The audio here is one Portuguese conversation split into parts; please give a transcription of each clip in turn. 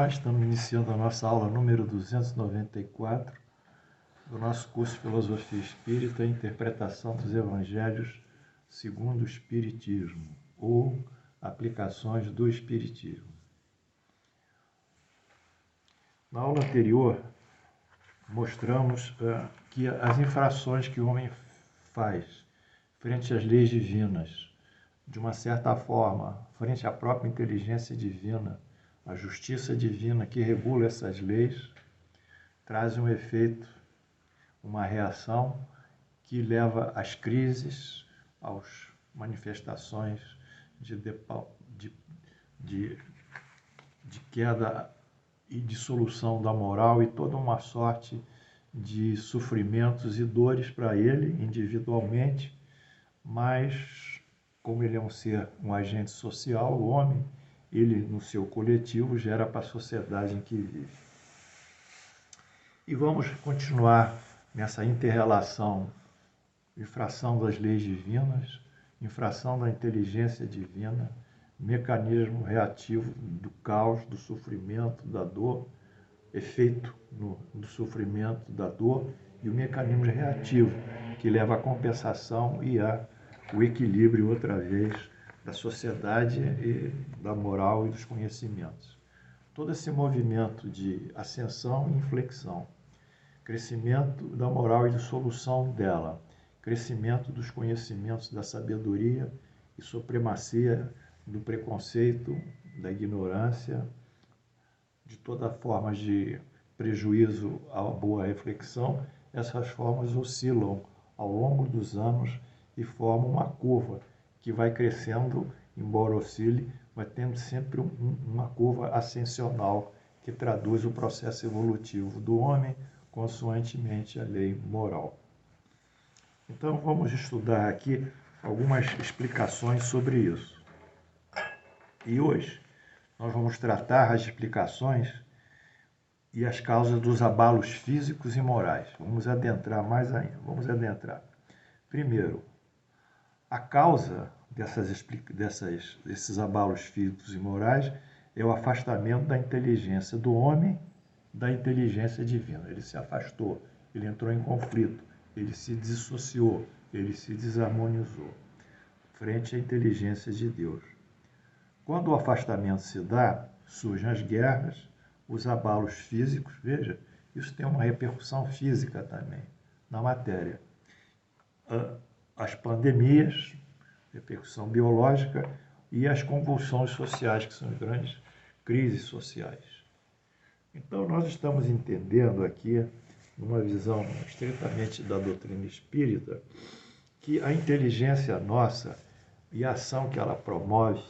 nós, estamos iniciando a nossa aula número 294 do nosso curso de Filosofia Espírita e Interpretação dos Evangelhos segundo o Espiritismo, ou Aplicações do Espiritismo. Na aula anterior, mostramos que as infrações que o homem faz frente às leis divinas, de uma certa forma, frente à própria inteligência divina, a justiça divina que regula essas leis, traz um efeito, uma reação que leva às crises, às manifestações de queda e dissolução da moral e toda uma sorte de sofrimentos e dores para ele individualmente, mas como ele é um agente social, o homem, ele no seu coletivo gera para a sociedade em que vive. E vamos continuar nessa inter-relação, infração das leis divinas, infração da inteligência divina, mecanismo reativo do caos, do sofrimento, da dor, efeito do sofrimento, da dor, e o mecanismo reativo, que leva à compensação e ao equilíbrio, outra vez, da sociedade, e da moral e dos conhecimentos. Todo esse movimento de ascensão e inflexão, crescimento da moral e dissolução dela, crescimento dos conhecimentos da sabedoria e supremacia do preconceito, da ignorância, de toda forma de prejuízo à boa reflexão, essas formas oscilam ao longo dos anos e formam uma curva que vai crescendo, embora oscile, vai tendo sempre uma curva ascensional que traduz o processo evolutivo do homem consoantemente à lei moral. Então vamos estudar aqui algumas explicações sobre isso. E hoje nós vamos tratar as explicações e as causas dos abalos físicos e morais. Vamos adentrar mais ainda. Vamos adentrar. Primeiro, a causa desses abalos físicos e morais é o afastamento da inteligência do homem da inteligência divina. Ele se afastou, ele entrou em conflito, ele se dissociou, ele se desarmonizou frente à inteligência de Deus. Quando o afastamento se dá, surgem as guerras, os abalos físicos, veja, isso tem uma repercussão física também na matéria. As pandemias, repercussão biológica, e as convulsões sociais, que são as grandes crises sociais. Então, nós estamos entendendo aqui, numa visão estritamente da doutrina espírita, que a inteligência nossa e a ação que ela promove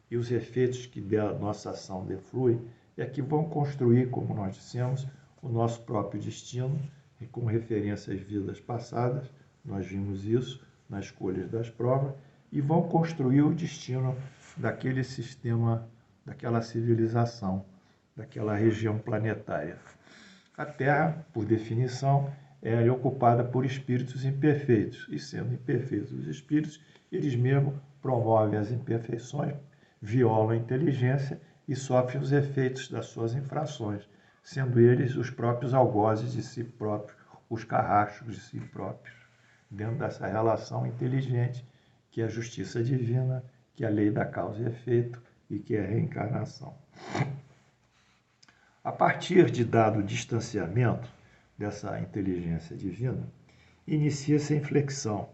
e os efeitos que da nossa ação deflui é que vão construir, como nós dissemos, o nosso próprio destino, e com referência às vidas passadas, nós vimos isso nas escolhas das provas, e vão construir o destino daquele sistema, daquela civilização, daquela região planetária. A Terra, por definição, é ocupada por espíritos imperfeitos, e sendo imperfeitos os espíritos, eles mesmos promovem as imperfeições, violam a inteligência e sofrem os efeitos das suas infrações, sendo eles os próprios algozes de si próprios, os carrachos de si próprios, dentro dessa relação inteligente que é a justiça divina, que é a lei da causa e efeito e que é a reencarnação. A partir de dado distanciamento dessa inteligência divina, inicia-se a inflexão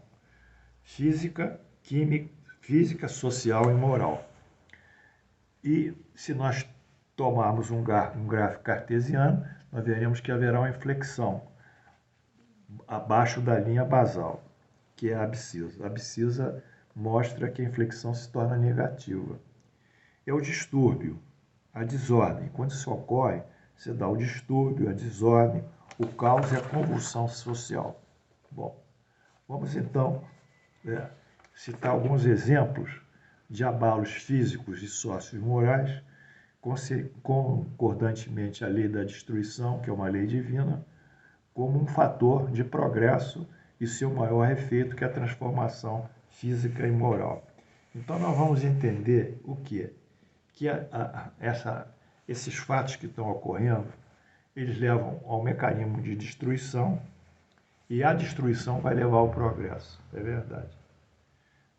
física, química, social e moral. E se nós tomarmos um gráfico cartesiano, nós veremos que haverá uma inflexão abaixo da linha basal, que é a abscissa. A abscissa mostra que a inflexão se torna negativa. É o distúrbio, a desordem. Quando isso ocorre, você dá o distúrbio, a desordem, o caos e a convulsão social. Bom, vamos então citar alguns exemplos de abalos físicos e sociomorais, concordantemente à lei da destruição, que é uma lei divina, como um fator de progresso e seu maior efeito, que é a transformação física e moral. Então, nós vamos entender o quê? Que esses fatos que estão ocorrendo, eles levam ao mecanismo de destruição, e a destruição vai levar ao progresso, é verdade.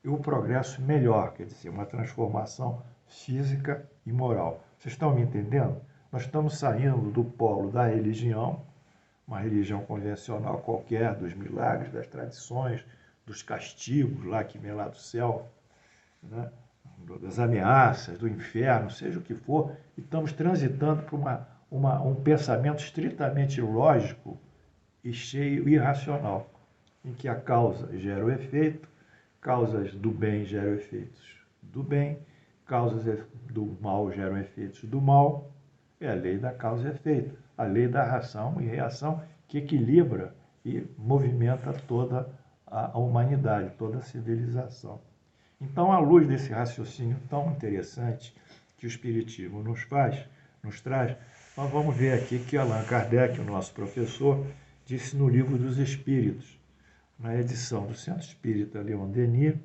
E o progresso melhor, quer dizer, uma transformação física e moral. Vocês estão me entendendo? Nós estamos saindo do polo da religião, uma religião convencional qualquer, dos milagres, das tradições, dos castigos lá que vem lá do céu, né? Das ameaças, do inferno, seja o que for, e estamos transitando para um pensamento estritamente lógico e cheio irracional, em que a causa gera o efeito, causas do bem geram efeitos do bem, causas do mal geram efeitos do mal. É a lei da causa e efeito, a lei da ação e reação que equilibra e movimenta toda a humanidade, toda a civilização. Então, à luz desse raciocínio tão interessante que o Espiritismo nos traz, nós vamos ver aqui que Allan Kardec, o nosso professor, disse no Livro dos Espíritos, na edição do Centro Espírita Leon Denis,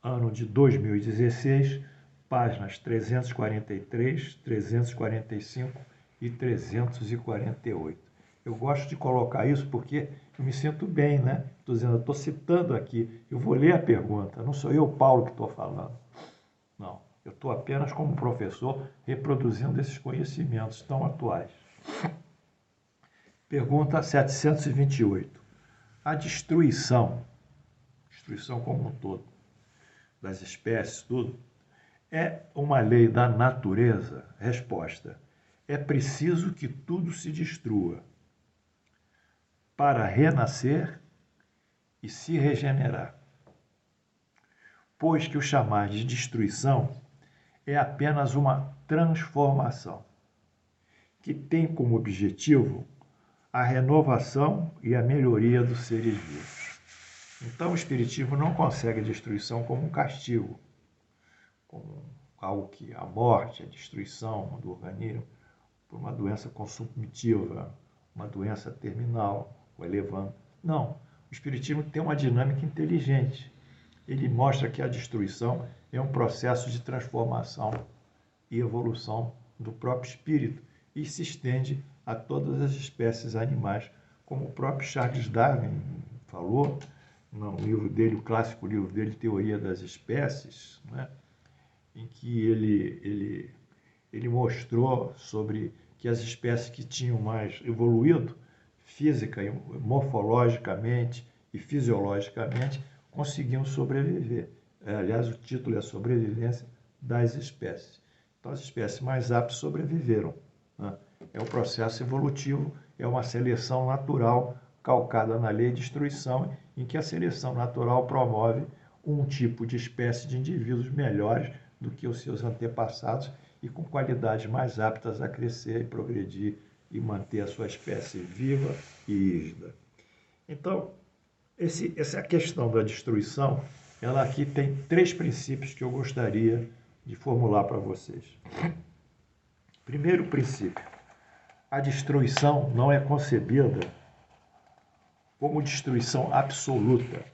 ano de 2016, páginas 343, 345 e 348. Eu gosto de colocar isso porque eu me sinto bem, né? Estou dizendo, eu estou citando aqui, eu vou ler a pergunta, não sou eu, Paulo, que estou falando. Não, eu estou apenas como professor reproduzindo esses conhecimentos tão atuais. Pergunta 728. A destruição como um todo, das espécies, tudo, é uma lei da natureza? Resposta: é preciso que tudo se destrua para renascer e se regenerar. Pois que o chamar de destruição é apenas uma transformação, que tem como objetivo a renovação e a melhoria dos seres vivos. Então o Espiritismo não concebe a destruição como um castigo, como algo que a morte, a destruição do organismo por uma doença consumptiva, uma doença terminal, ou elevando. Não, o Espiritismo tem uma dinâmica inteligente. Ele mostra que a destruição é um processo de transformação e evolução do próprio espírito e se estende a todas as espécies animais, como o próprio Charles Darwin falou no livro dele, o clássico livro dele, Teoria das Espécies, né? Em que ele mostrou sobre que as espécies que tinham mais evoluído física e morfologicamente e fisiologicamente conseguiam sobreviver. Aliás, o título é a sobrevivência das espécies. Então, as espécies mais aptas sobreviveram, né? É um processo evolutivo, é uma seleção natural calcada na lei de destruição, em que a seleção natural promove um tipo de espécie de indivíduos melhores do que os seus antepassados e com qualidades mais aptas a crescer e progredir e manter a sua espécie viva e rígida. Então, essa questão da destruição, ela aqui tem 3 princípios que eu gostaria de formular para vocês. Primeiro princípio: a destruição não é concebida como destruição absoluta,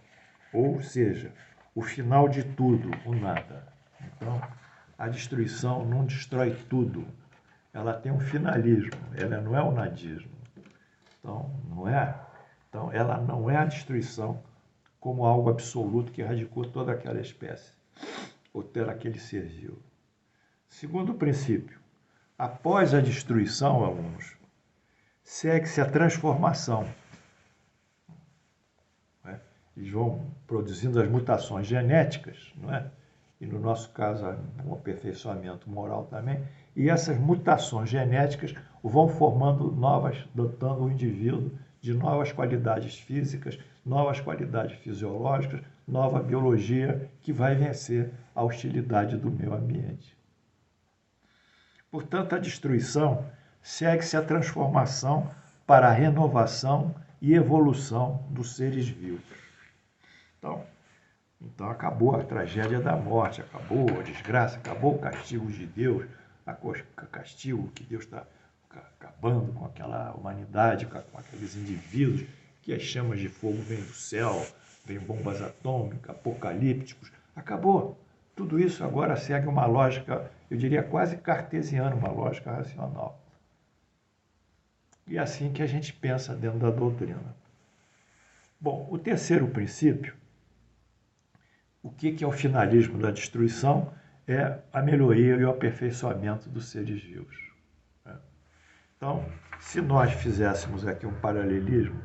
ou seja, o final de tudo, o nada. Então, a destruição não destrói tudo, ela tem um finalismo, ela não é o nadismo. Então, ela não é a destruição como algo absoluto que erradicou toda aquela espécie, ou todo aquele ser vivo. Segundo princípio: após a destruição, alunos, segue-se a transformação. Eles vão produzindo as mutações genéticas, não é? E no nosso caso, um aperfeiçoamento moral também. E essas mutações genéticas vão formando dotando o indivíduo de novas qualidades físicas, novas qualidades fisiológicas, nova biologia que vai vencer a hostilidade do meio ambiente. Portanto, a destruição segue-se a transformação para a renovação e evolução dos seres vivos. Então acabou a tragédia da morte, acabou a desgraça, acabou o castigo de Deus, o castigo que Deus está acabando com aquela humanidade, com aqueles indivíduos, que as chamas de fogo vêm do céu, vêm bombas atômicas, apocalípticos. Acabou. Tudo isso agora segue uma lógica eu diria quase cartesiana, uma lógica racional. E é assim que a gente pensa dentro da doutrina. Bom, o terceiro princípio, o que é o finalismo da destruição? É a melhoria e o aperfeiçoamento dos seres vivos. Então, se nós fizéssemos aqui um paralelismo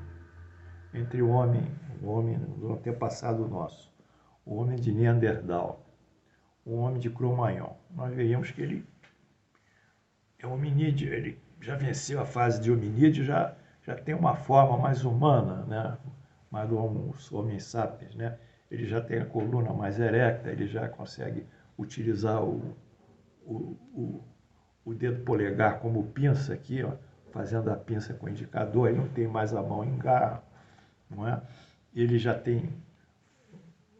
entre o homem do antepassado nosso, o homem de Neandertal, o homem de Cro-Magnon, nós veríamos que ele é hominídeo, ele já venceu a fase de hominídeo, já tem uma forma mais humana, né? Mais do Homo sapiens, né? Ele já tem a coluna mais erecta, ele já consegue utilizar o dedo polegar como pinça aqui, ó, fazendo a pinça com o indicador, ele não tem mais a mão em garra, não é? Ele já tem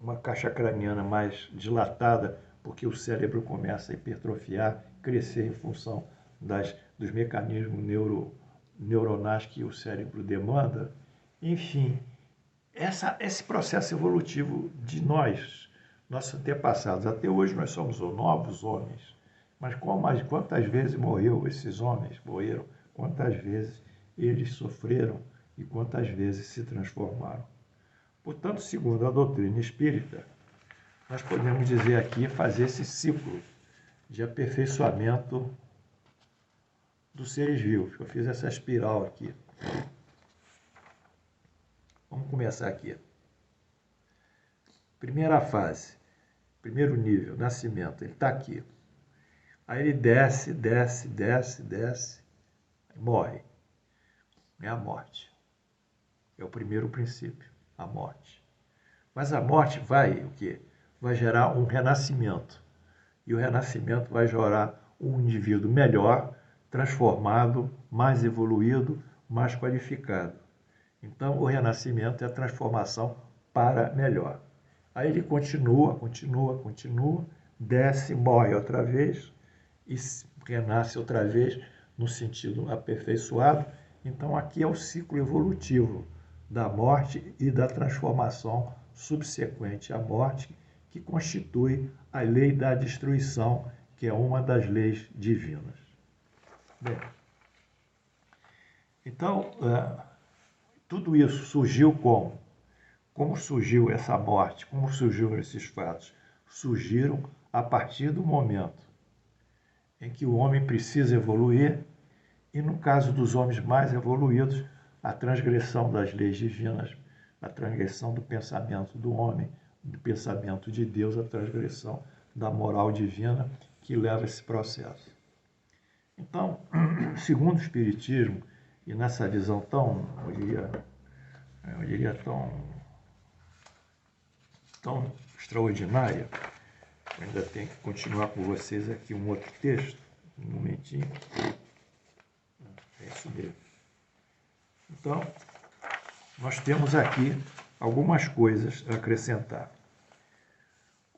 uma caixa craniana mais dilatada, porque o cérebro começa a hipertrofiar, crescer em função dos mecanismos neuronais que o cérebro demanda. Enfim, esse processo evolutivo de nossos antepassados, até hoje nós somos novos homens, mas quantas vezes esses homens morreram, quantas vezes eles sofreram e quantas vezes se transformaram. Portanto, segundo a doutrina espírita, nós podemos dizer aqui, fazer esse ciclo de aperfeiçoamento dos seres vivos. Eu fiz essa espiral aqui. Vamos começar aqui. Primeira fase, primeiro nível, nascimento, ele está aqui. Aí ele desce, morre. É a morte. É o primeiro princípio, a morte. Mas a morte vai o quê? Vai gerar um renascimento. E o renascimento vai gerar um indivíduo melhor, transformado, mais evoluído, mais qualificado. Então, o renascimento é a transformação para melhor. Aí ele continua, desce, morre outra vez e renasce outra vez no sentido aperfeiçoado. Então, aqui é o ciclo evolutivo da morte e da transformação subsequente à morte, que constitui a lei da destruição, que é uma das leis divinas. Bem, então, tudo isso surgiu como? Como surgiu essa morte? Como surgiram esses fatos? Surgiram a partir do momento em que o homem precisa evoluir e, no caso dos homens mais evoluídos, a transgressão das leis divinas, a transgressão do pensamento do homem, do pensamento de Deus, a transgressão da moral divina que leva esse processo. Então, segundo o Espiritismo, e nessa visão tão, eu diria tão extraordinária, eu ainda tenho que continuar com vocês aqui um outro texto, um momentinho. É isso mesmo. Então, nós temos aqui algumas coisas a acrescentar.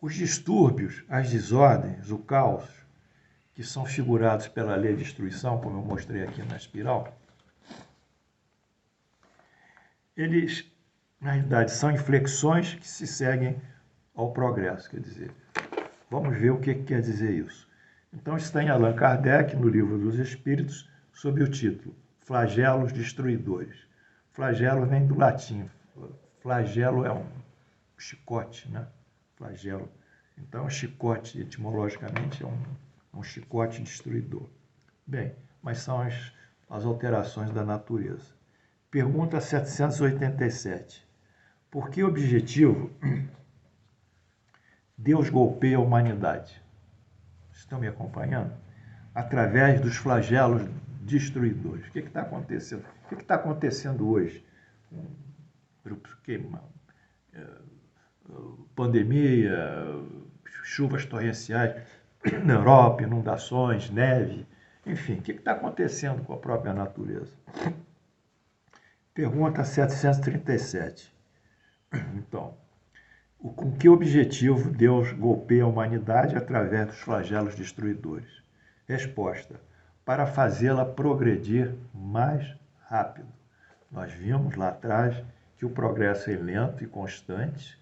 Os distúrbios, as desordens, o caos, que são figurados pela lei de destruição, como eu mostrei aqui na espiral, eles, na realidade, são inflexões que se seguem ao progresso, quer dizer. Vamos ver o que quer dizer isso. Então, está em Allan Kardec, no Livro dos Espíritos, sob o título Flagelos Destruidores. Flagelo vem do latim. Flagelo é um chicote, né? Flagelo. Então, chicote, etimologicamente, é um chicote destruidor. Bem, mas são as alterações da natureza. Pergunta 787. Por que objetivo Deus golpeia a humanidade? Estão me acompanhando? Através dos flagelos destruidores. O que está acontecendo? O que está acontecendo hoje? Pandemia, chuvas torrenciais na Europa, inundações, neve, enfim, o que está acontecendo com a própria natureza? Pergunta 737. Então, com que objetivo Deus golpeia a humanidade através dos flagelos destruidores? Resposta: para fazê-la progredir mais rápido. Nós vimos lá atrás que o progresso é lento e constante,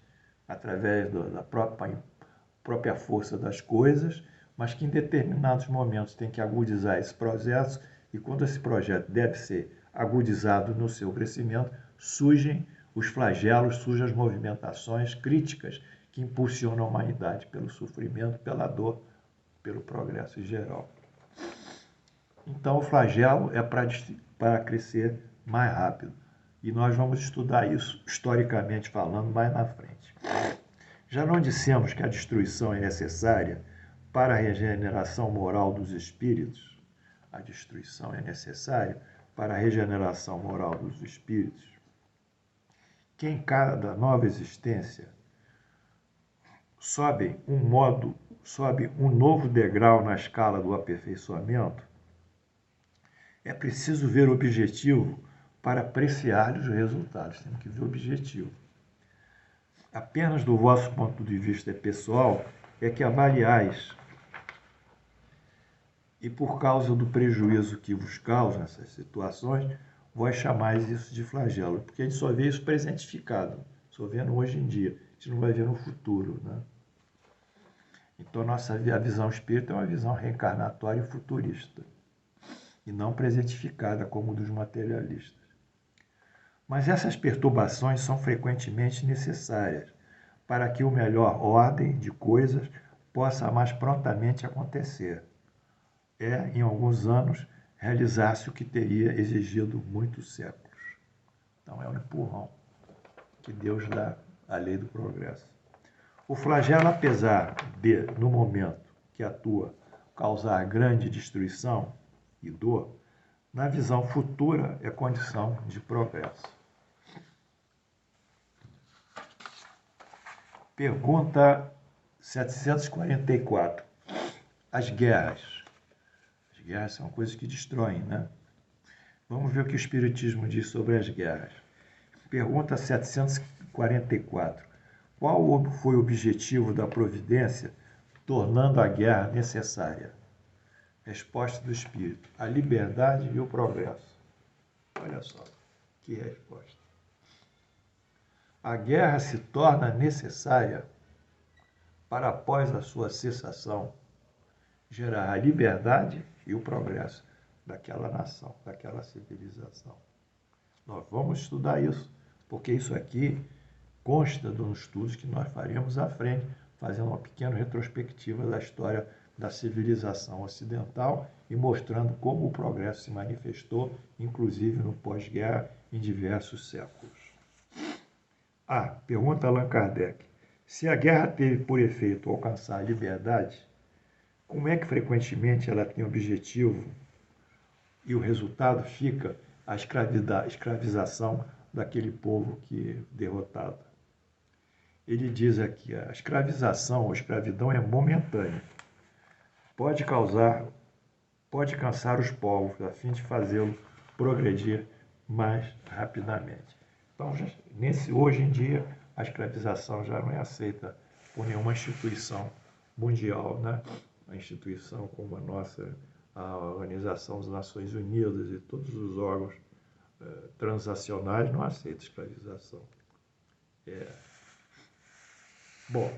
através da própria força das coisas, mas que em determinados momentos tem que agudizar esse processo, e quando esse projeto deve ser agudizado no seu crescimento, surgem os flagelos, surgem as movimentações críticas que impulsionam a humanidade pelo sofrimento, pela dor, pelo progresso em geral. Então, o flagelo é para crescer mais rápido. E nós vamos estudar isso, historicamente falando, mais na frente. Já não dissemos que a destruição é necessária para a regeneração moral dos espíritos? A destruição é necessária para a regeneração moral dos espíritos? Que em cada nova existência sobe um novo degrau na escala do aperfeiçoamento? É preciso ver o objetivo para apreciar os resultados. Temos que ver o objetivo. Apenas do vosso ponto de vista pessoal é que avaliais. E por causa do prejuízo que vos causa nessas situações, vós chamais isso de flagelo. Porque a gente só vê isso presentificado, só vendo hoje em dia. A gente não vai ver no futuro, né? Então, a visão espírita é uma visão reencarnatória e futurista, e não presentificada como dos materialistas. Mas essas perturbações são frequentemente necessárias para que o melhor ordem de coisas possa mais prontamente acontecer. Em alguns anos, realizar-se o que teria exigido muitos séculos. Então, é um empurrão que Deus dá à lei do progresso. O flagelo, apesar de, no momento que atua, causar grande destruição e dor, na visão futura é condição de progresso. Pergunta 744. As guerras. As guerras são coisas que destroem, né? Vamos ver o que o Espiritismo diz sobre as guerras. Pergunta 744. Qual foi o objetivo da providência tornando a guerra necessária? Resposta do Espírito: a liberdade e o progresso. Olha só, que resposta. A guerra se torna necessária para, após a sua cessação, gerar a liberdade e o progresso daquela nação, daquela civilização. Nós vamos estudar isso, porque isso aqui consta dos estudos que nós faremos à frente, fazendo uma pequena retrospectiva da história da civilização ocidental e mostrando como o progresso se manifestou, inclusive no pós-guerra, em diversos séculos. Pergunta Allan Kardec. Se a guerra teve por efeito alcançar a liberdade, como é que frequentemente ela tem objetivo e o resultado fica a escravização daquele povo que é derrotado? Ele diz aqui, a escravização ou escravidão é momentânea. Pode cansar os povos a fim de fazê-lo progredir mais rapidamente. Então, hoje em dia, a escravização já não é aceita por nenhuma instituição mundial, né? A instituição como a nossa, a Organização das Nações Unidas e todos os órgãos transacionais não aceitam escravização. Bom,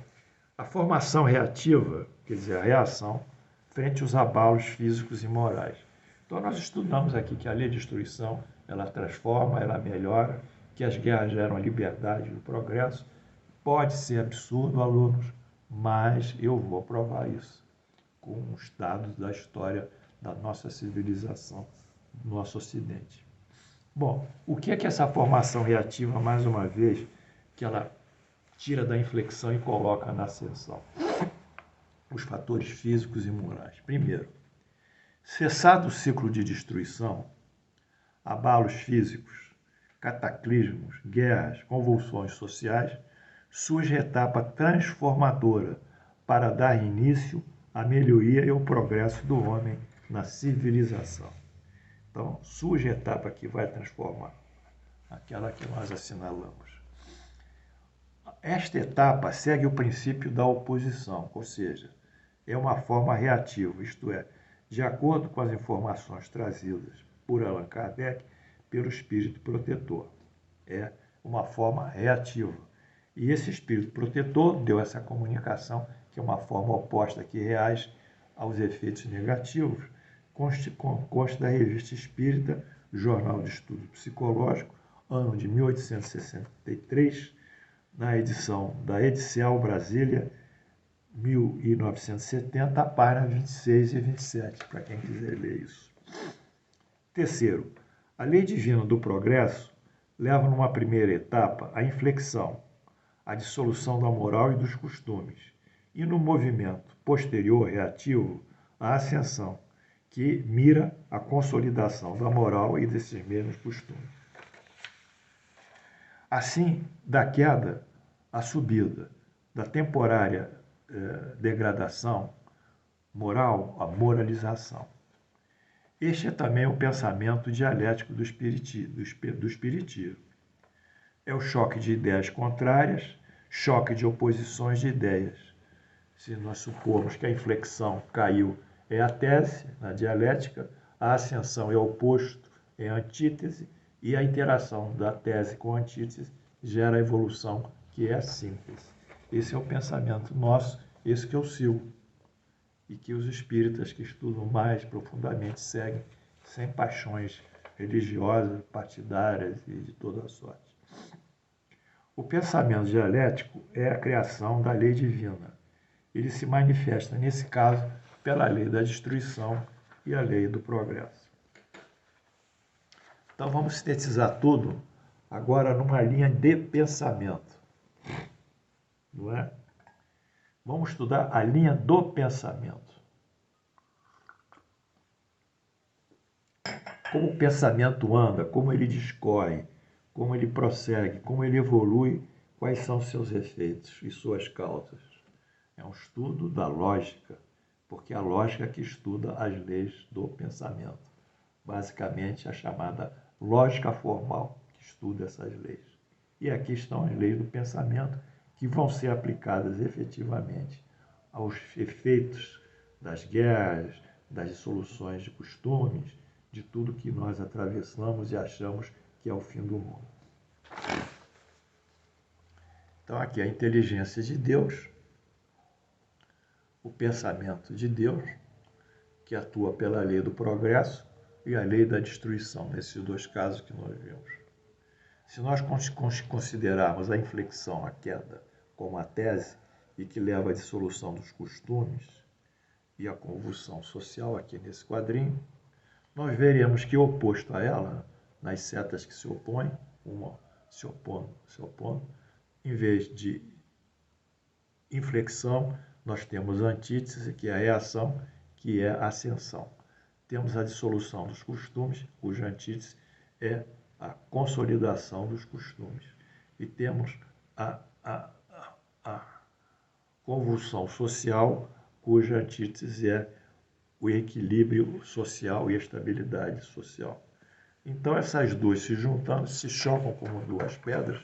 a formação reativa, quer dizer, a reação frente aos abalos físicos e morais. Então, nós estudamos aqui que a lei de destruição, ela transforma, ela melhora, que as guerras geram a liberdade e o progresso. Pode ser absurdo, alunos, mas eu vou provar isso com os dados da história da nossa civilização, do nosso Ocidente. Bom, o que é essa formação reativa, mais uma vez, que ela tira da inflexão e coloca na ascensão? Os fatores físicos e morais. Primeiro, cessado o ciclo de destruição, abalos físicos, cataclismos, guerras, convulsões sociais, surge a etapa transformadora para dar início à melhoria e ao progresso do homem na civilização. Então, surge a etapa que vai transformar, aquela que nós assinalamos. Esta etapa segue o princípio da oposição, ou seja, é uma forma reativa, isto é, de acordo com as informações trazidas por Allan Kardec, pelo espírito protetor. É uma forma reativa. E esse espírito protetor deu essa comunicação, que é uma forma oposta, que reage aos efeitos negativos, consta da Revista Espírita, Jornal de Estudo Psicológico, ano de 1863, na edição da Edicel Brasília, 1970, página 26 e 27, para quem quiser ler isso. Terceiro, a lei divina do progresso leva numa primeira etapa a inflexão, a dissolução da moral e dos costumes, e no movimento posterior reativo, a ascensão, que mira a consolidação da moral e desses mesmos costumes. Assim, da queda à subida, da temporária degradação moral à moralização. Este é também o pensamento dialético do espiritismo. É o choque de ideias contrárias, choque de oposições de ideias. Se nós supomos que a inflexão caiu é a tese, na dialética, a ascensão é o oposto, é a antítese, e a interação da tese com a antítese gera a evolução, que é a síntese. Esse é o pensamento nosso, esse que eu sigo, e que os espíritas que estudam mais profundamente seguem, sem paixões religiosas, partidárias e de toda a sorte. O pensamento dialético é a criação da lei divina. Ele se manifesta, nesse caso, pela lei da destruição e a lei do progresso. Então vamos sintetizar tudo agora numa linha de pensamento, não é? Vamos estudar a linha do pensamento. Como o pensamento anda, como ele discorre, como ele prossegue, como ele evolui, quais são seus efeitos e suas causas. É um estudo da lógica, porque é a lógica que estuda as leis do pensamento. Basicamente, a chamada lógica formal que estuda essas leis. E aqui estão as leis do pensamento que vão ser aplicadas efetivamente aos efeitos das guerras, das dissoluções de costumes, de tudo que nós atravessamos e achamos que é o fim do mundo. Então, aqui a inteligência de Deus, o pensamento de Deus, que atua pela lei do progresso e a lei da destruição, nesses dois casos que nós vimos. Se nós considerarmos a inflexão, a queda, como a tese e que leva à dissolução dos costumes e à convulsão social, aqui nesse quadrinho, nós veremos que oposto a ela, nas setas que se opõem, uma se opondo, em vez de inflexão, nós temos a antítese, que é a reação, que é a ascensão. Temos a dissolução dos costumes, cuja antítese é a consolidação dos costumes. E temos a convulsão social, cuja antítese é o equilíbrio social e a estabilidade social. Então, essas duas se juntando, se chocam como duas pedras,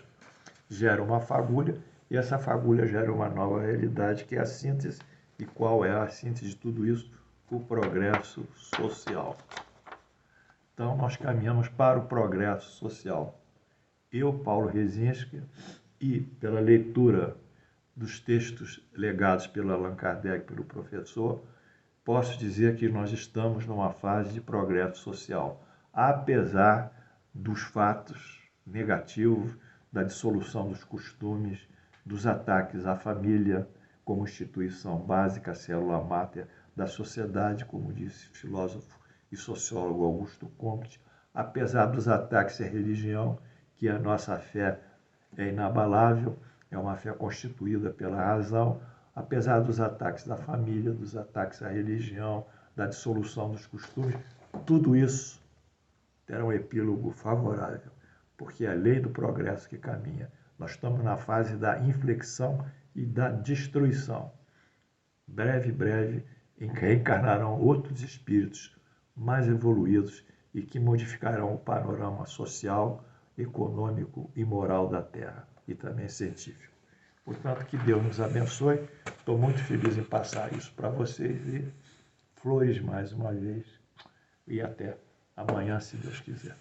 geram uma fagulha, e essa fagulha gera uma nova realidade, que é a síntese. E qual é a síntese de tudo isso? O progresso social. Então, nós caminhamos para o progresso social. Eu, Paulo Rezinski, e pela leitura dos textos legados pelo Allan Kardec, pelo professor, posso dizer que nós estamos numa fase de progresso social, apesar dos fatos negativos, da dissolução dos costumes, dos ataques à família como instituição básica, célula máter da sociedade, como disse o filósofo e sociólogo Augusto Comte, apesar dos ataques à religião, que a nossa fé é inabalável, é uma fé constituída pela razão, apesar dos ataques da família, dos ataques à religião, da dissolução dos costumes, tudo isso terá um epílogo favorável, porque é a lei do progresso que caminha. Nós estamos na fase da inflexão e da destruição. Breve, reencarnarão outros espíritos mais evoluídos e que modificarão o panorama social, econômico e moral da Terra, e também científico. Portanto, que Deus nos abençoe. Estou muito feliz em passar isso para vocês e flores mais uma vez. E até amanhã, se Deus quiser.